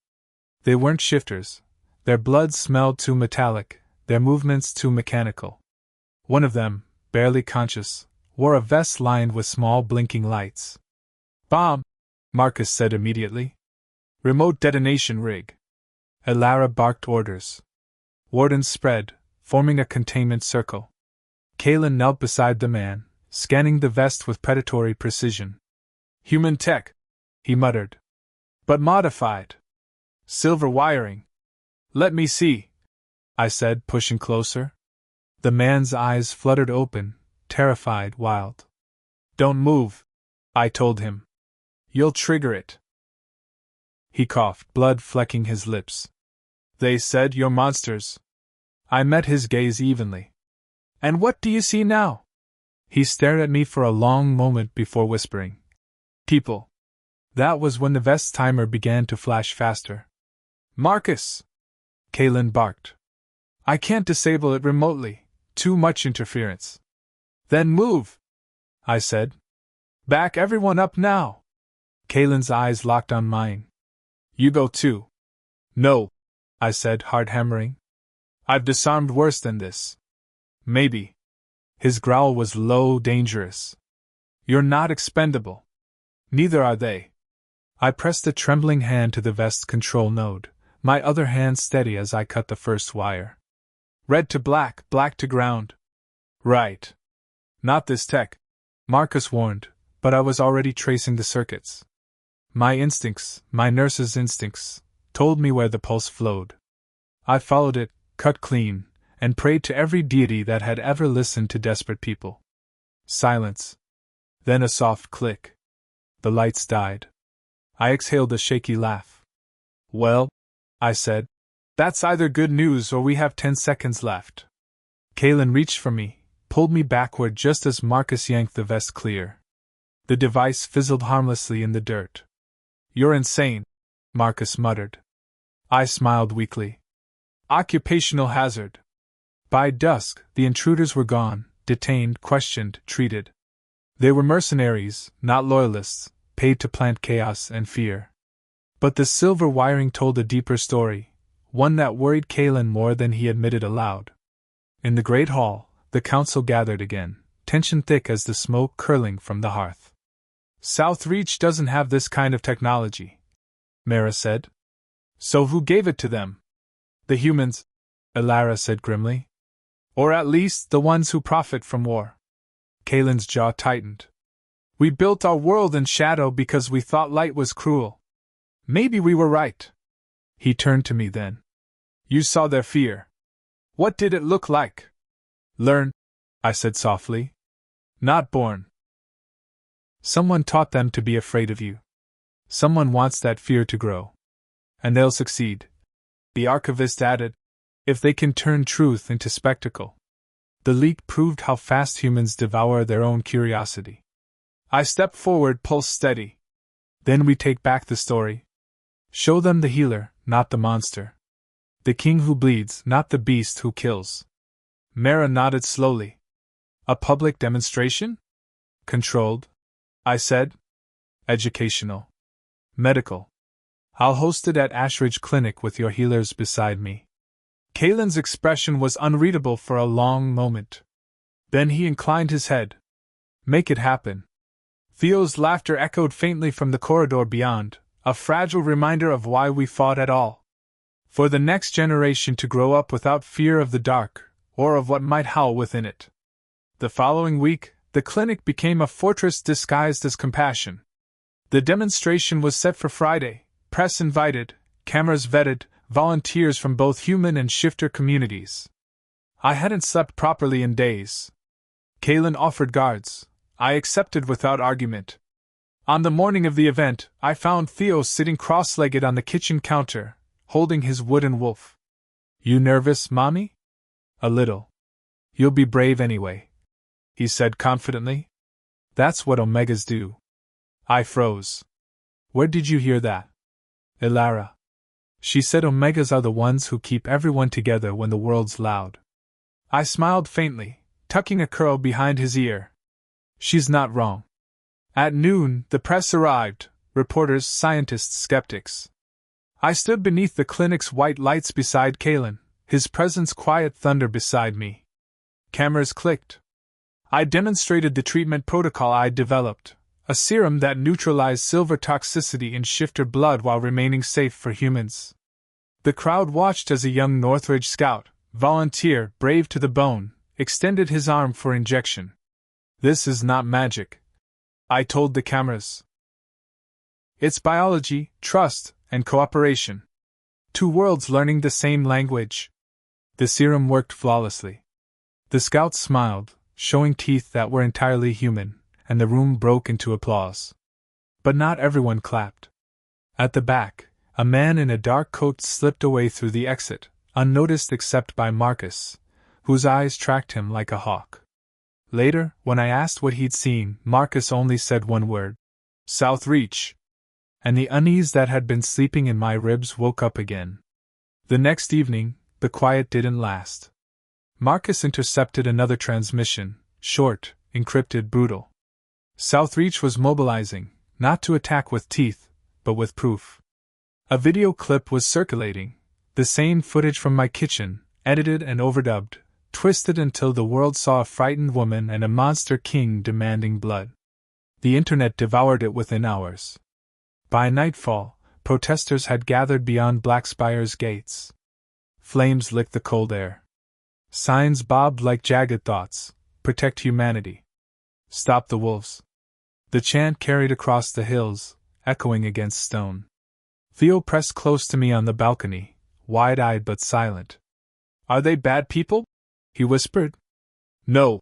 They weren't shifters. Their blood smelled too metallic, their movements too mechanical. One of them, barely conscious, wore a vest lined with small blinking lights. Bomb, Marcus said immediately. Remote detonation rig. Elara barked orders. Wardens spread, forming a containment circle. Kalen knelt beside the man, scanning the vest with predatory precision. Human tech, he muttered. But modified. Silver wiring. Let me see, I said, pushing closer. The man's eyes fluttered open, terrified, wild. Don't move, I told him. You'll trigger it. He coughed, blood flecking his lips. They said you're monsters. I met his gaze evenly. And what do you see now? He stared at me for a long moment before whispering. People. That was when the vest timer began to flash faster. Marcus! Kalen barked. I can't disable it remotely. Too much interference. Then move, I said. Back everyone up now. Kalen's eyes locked on mine. You go too. No, I said, hard hammering. I've disarmed worse than this. Maybe. His growl was low, dangerous. You're not expendable. Neither are they. I pressed a trembling hand to the vest's control node, my other hand steady as I cut the first wire. Red to black, black to ground. Right. Not this tech, Marcus warned, but I was already tracing the circuits. My instincts, my nurse's instincts, told me where the pulse flowed. I followed it, cut clean, and prayed to every deity that had ever listened to desperate people. Silence. Then a soft click. The lights died. I exhaled a shaky laugh. Well, I said, that's either good news or we have 10 seconds left. Kalen reached for me, pulled me backward just as Marcus yanked the vest clear. The device fizzled harmlessly in the dirt. You're insane, Marcus muttered. I smiled weakly. Occupational hazard. By dusk, the intruders were gone, detained, questioned, treated. They were mercenaries, not loyalists, paid to plant chaos and fear. But the silver wiring told a deeper story, one that worried Kalen more than he admitted aloud. In the great hall, the council gathered again, tension thick as the smoke curling from the hearth. Southreach doesn't have this kind of technology, Mira said. So who gave it to them? The humans, Elara said grimly. Or at least the ones who profit from war. Kalen's jaw tightened. We built our world in shadow because we thought light was cruel. Maybe we were right. He turned to me then. You saw their fear. What did it look like? Learn, I said softly. Not born. Someone taught them to be afraid of you. Someone wants that fear to grow. And they'll succeed. The archivist added, if they can turn truth into spectacle. The leak proved how fast humans devour their own curiosity. I stepped forward, pulse steady. Then we take back the story. Show them the healer, not the monster. The king who bleeds, not the beast who kills. Mira nodded slowly. A public demonstration? Controlled, I said. Educational. Medical. I'll host it at Ashridge Clinic with your healers beside me. Kalen's expression was unreadable for a long moment. Then he inclined his head. Make it happen. Theo's laughter echoed faintly from the corridor beyond, a fragile reminder of why we fought at all. For the next generation to grow up without fear of the dark, or of what might howl within it. The following week, the clinic became a fortress disguised as compassion. The demonstration was set for Friday, press invited, cameras vetted, volunteers from both human and shifter communities. I hadn't slept properly in days. Kaelin offered guards. I accepted without argument. On the morning of the event, I found Theo sitting cross-legged on the kitchen counter, holding his wooden wolf. You nervous, Mommy? A little. You'll be brave anyway, he said confidently. That's what Omegas do. I froze. Where did you hear that? Ilara. She said Omegas are the ones who keep everyone together when the world's loud. I smiled faintly, tucking a curl behind his ear. She's not wrong. At noon, the press arrived, reporters, scientists, skeptics. I stood beneath the clinic's white lights beside Kaelin, his presence quiet thunder beside me. Cameras clicked. I demonstrated the treatment protocol I'd developed, a serum that neutralized silver toxicity in shifter blood while remaining safe for humans. The crowd watched as a young Northridge scout, volunteer, brave to the bone, extended his arm for injection. This is not magic, I told the cameras. It's biology, trust, and cooperation. Two worlds learning the same language. The serum worked flawlessly. The scouts smiled, showing teeth that were entirely human, and the room broke into applause. But not everyone clapped. At the back, a man in a dark coat slipped away through the exit, unnoticed except by Marcus, whose eyes tracked him like a hawk. Later, when I asked what he'd seen, Marcus only said one word: South Reach. And the unease that had been sleeping in my ribs woke up again. The next evening, the quiet didn't last. Marcus intercepted another transmission, short, encrypted, brutal. Southreach was mobilizing, not to attack with teeth, but with proof. A video clip was circulating, the same footage from my kitchen, edited and overdubbed, twisted until the world saw a frightened woman and a monster king demanding blood. The internet devoured it within hours. By nightfall, protesters had gathered beyond Blackspire's gates. Flames licked the cold air. Signs bobbed like jagged thoughts: protect humanity. Stop the wolves. The chant carried across the hills, echoing against stone. Theo pressed close to me on the balcony, wide-eyed but silent. Are they bad people? He whispered. No,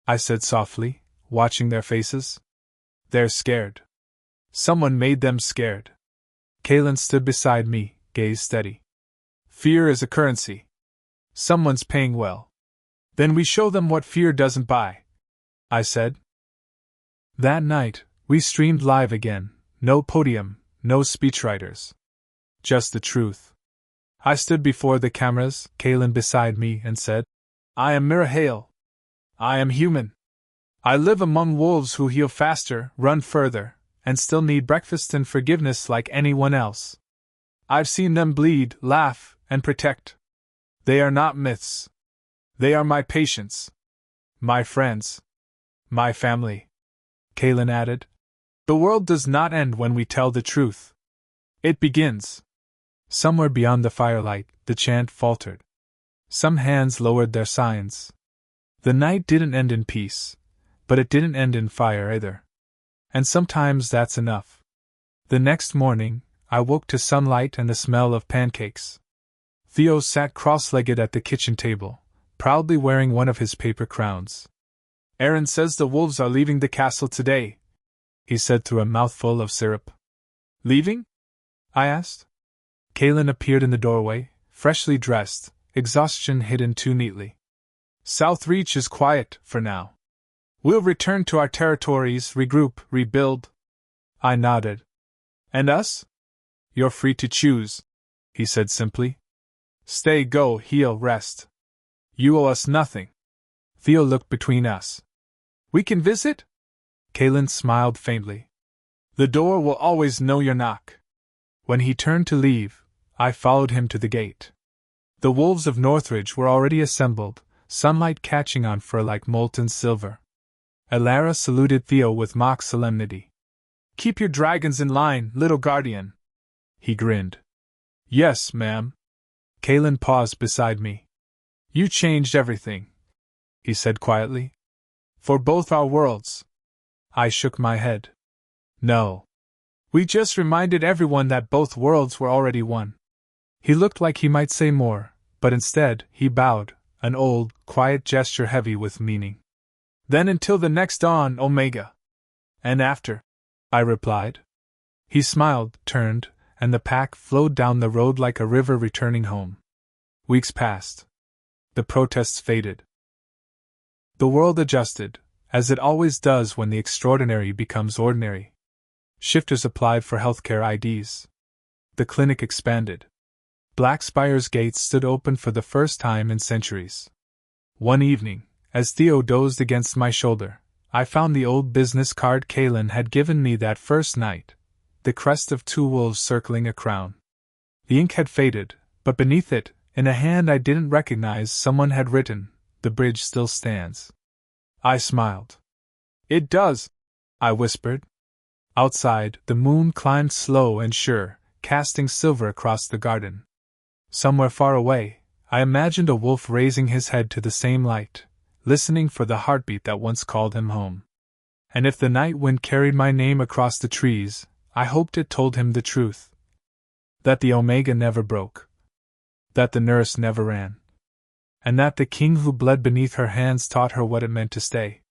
I said softly, watching their faces. They're scared. Someone made them scared. Kaelin stood beside me, gaze steady. Fear is a currency. Someone's paying well. Then we show them what fear doesn't buy, I said. That night, we streamed live again, no podium, no speechwriters. Just the truth. I stood before the cameras, Kaelin beside me, and said, I am Mira Hale. I am human. I live among wolves who heal faster, run further, and still need breakfast and forgiveness like anyone else. I've seen them bleed, laugh, and protect. They are not myths. They are my patients. My friends. My family. Kaelin added. The world does not end when we tell the truth. It begins. Somewhere beyond the firelight, the chant faltered. Some hands lowered their signs. The night didn't end in peace, but it didn't end in fire either. And sometimes that's enough. The next morning, I woke to sunlight and the smell of pancakes. Theo sat cross-legged at the kitchen table, proudly wearing one of his paper crowns. Aaron says the wolves are leaving the castle today, he said through a mouthful of syrup. Leaving? I asked. Kaelin appeared in the doorway, freshly dressed, exhaustion hidden too neatly. Southreach is quiet, for now. We'll return to our territories, regroup, rebuild. I nodded. And us? You're free to choose, he said simply. Stay, go, heal, rest. You owe us nothing. Theo looked between us. We can visit? Kaelin smiled faintly. The door will always know your knock. When he turned to leave, I followed him to the gate. The wolves of Northridge were already assembled, sunlight catching on fur like molten silver. Ilara saluted Theo with mock solemnity. Keep your dragons in line, little guardian. He grinned. Yes, ma'am. Kaelin paused beside me. You changed everything, he said quietly. For both our worlds. I shook my head. No. We just reminded everyone that both worlds were already one. He looked like he might say more, but instead, he bowed, an old, quiet gesture heavy with meaning. Then until the next dawn, Omega. And after, I replied. He smiled, turned, and the pack flowed down the road like a river returning home. Weeks passed. The protests faded. The world adjusted, as it always does when the extraordinary becomes ordinary. Shifters applied for healthcare IDs. The clinic expanded. Blackspire's gates stood open for the first time in centuries. One evening, as Theo dozed against my shoulder, I found the old business card Kalen had given me that first night, the crest of two wolves circling a crown. The ink had faded, but beneath it, in a hand I didn't recognize, someone had written, "The bridge still stands." I smiled. "It does," I whispered. Outside, the moon climbed slow and sure, casting silver across the garden. Somewhere far away, I imagined a wolf raising his head to the same light, listening for the heartbeat that once called him home. And if the night wind carried my name across the trees, I hoped it told him the truth. That the Omega never broke. That the nurse never ran. And that the king who bled beneath her hands taught her what it meant to stay.